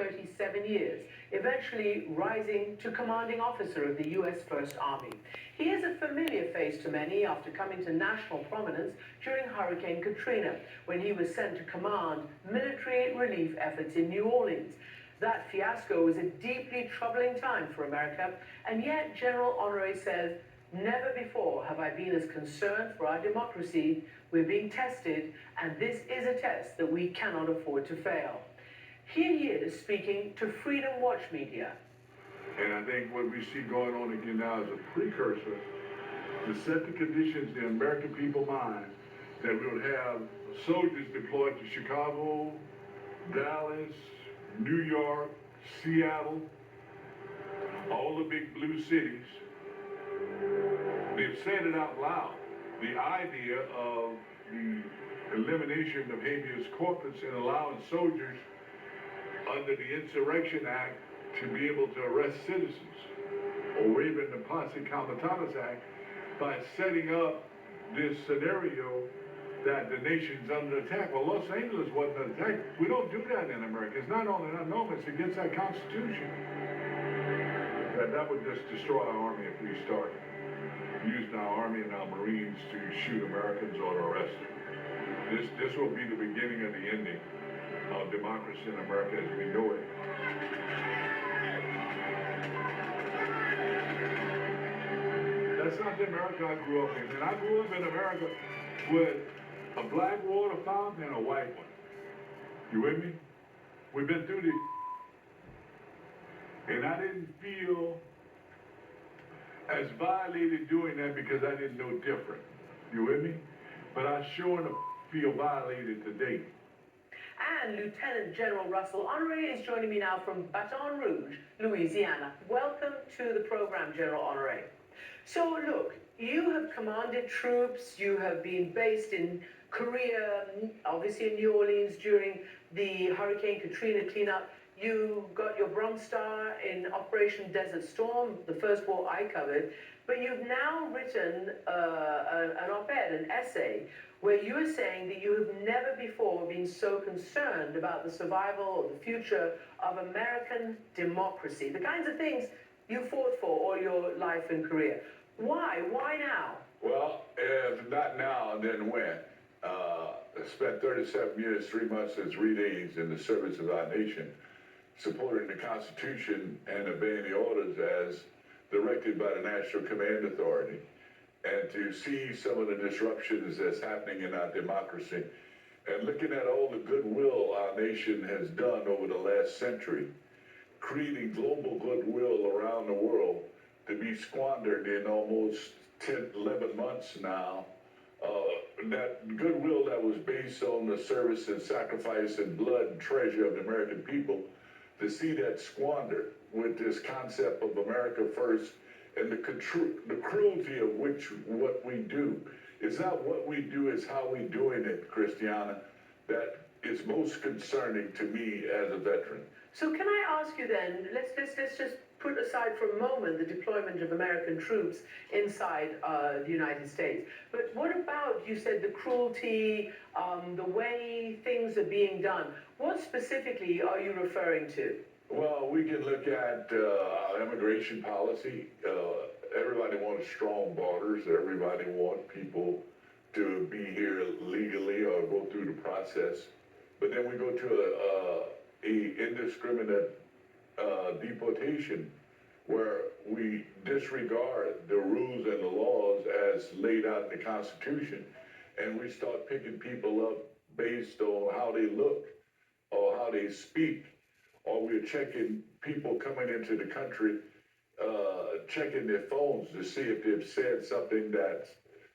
37 years, eventually rising to commanding officer of the U.S. First Army. He is a familiar face to many after coming to national prominence during Hurricane Katrina, when he was sent to command military relief efforts in New Orleans. That fiasco was a deeply troubling time for America, and yet General Honore says, "Never before have I been as concerned for our democracy. We're being tested, and this is a test that we cannot afford to fail." Here he is speaking to Freedom Watch Media. And I think what we see going on again now is a precursor to set the conditions in the American people's mind that we would have soldiers deployed to Chicago, Dallas, New York, Seattle, all the big blue cities. They've said it out loud. The idea of the elimination of habeas corpus and allowing soldiers under the Insurrection Act to be able to arrest citizens, or even the Posse Comitatus Act, by setting up this scenario that the nation's under attack. Well, Los Angeles wasn't under attack. We don't do that in America. It's not only not normal, it's against our Constitution. That would just destroy our army if we start using our army and our Marines to shoot Americans or to arrest them. This will be the beginning of the ending of democracy in America as we know it. That's not the America I grew up in. And I grew up in America with a black water fountain and a white one. You with me? We've been through this. And I didn't feel as violated doing that because I didn't know different. You with me? But I sure enough feel violated today. And Lieutenant General Russell Honore is joining me now from Baton Rouge, Louisiana. Welcome to the program, General Honore. So look, you have commanded troops, you have been based in Korea, obviously in New Orleans during the Hurricane Katrina cleanup. You got your Bronze Star in Operation Desert Storm, the first war I covered. But you've now written an op-ed, an essay, where you are saying that you have never before been so concerned about the survival or the future of American democracy, the kinds of things you fought for all your life and career. Why? Why now? Well, if not now, then when? I spent 37 years, 3 months and 3 days in the service of our nation, supporting the Constitution and obeying the orders as directed by the National Command Authority. And to see some of the disruptions that's happening in our democracy, and looking at all the goodwill our nation has done over the last century, creating global goodwill around the world to be squandered in almost 10, 11 months now. That goodwill that was based on the service and sacrifice and blood and treasure of the American people, to see that squandered with this concept of America first and the cruelty of what we do. It's not what we do, it's how we doing it, Christiana, that is most concerning to me as a veteran. So can I ask you then, let's just put aside for a moment the deployment of American troops inside the United States. But what about, you said, the cruelty, the way things are being done? What specifically are you referring to? Well, we can look at immigration policy. Everybody wants strong borders. Everybody wants people to be here legally or go through the process. But then we go to a indiscriminate deportation where we disregard the rules and the laws as laid out in the Constitution, and we start picking people up based on how they look or how they speak, or we're checking people coming into the country, checking their phones to see if they've said something that's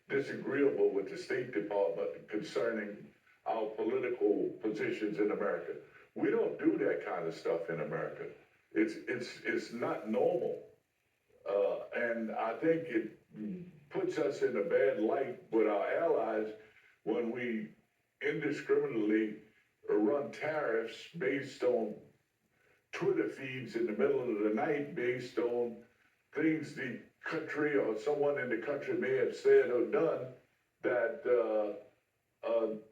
disagreeable with the State Department concerning our political positions in America. We don't do that kind of stuff in America. It's not normal. And I think it puts us in a bad light with our allies when we indiscriminately run tariffs based on Twitter feeds in the middle of the night based on things the country or someone in the country may have said or done that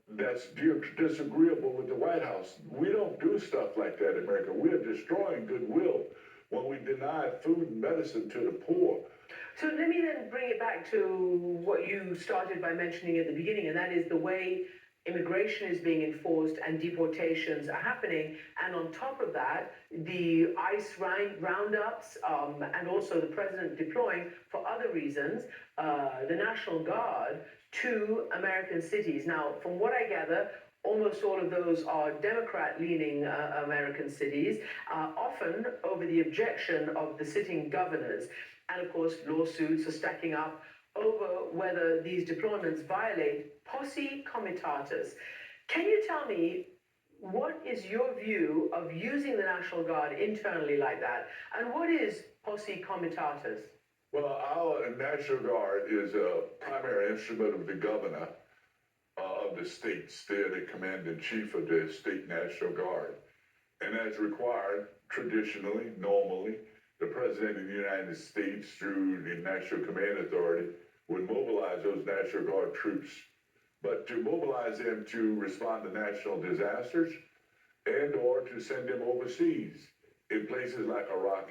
that's disagreeable with the White House. We don't do stuff like that in America. We are destroying goodwill when we deny food and medicine to the poor. So let me then bring it back to what you started by mentioning at the beginning, and that is the way immigration is being enforced and deportations are happening. And on top of that, the ICE roundups and also the president deploying, for other reasons, the National Guard to American cities. Now, from what I gather, almost all of those are Democrat-leaning American cities, often over the objection of the sitting governors. And of course, lawsuits are stacking up over whether these deployments violate posse comitatus. Can you tell me what is your view of using the National Guard internally like that? And what is posse comitatus? Well, our National Guard is a primary instrument of the governor of the states. They're the commander-in-chief of the state National Guard. And as required, traditionally, normally, the President of the United States, through the National Command Authority, would mobilize those National Guard troops. But to mobilize them to respond to national disasters and or to send them overseas in places like Iraq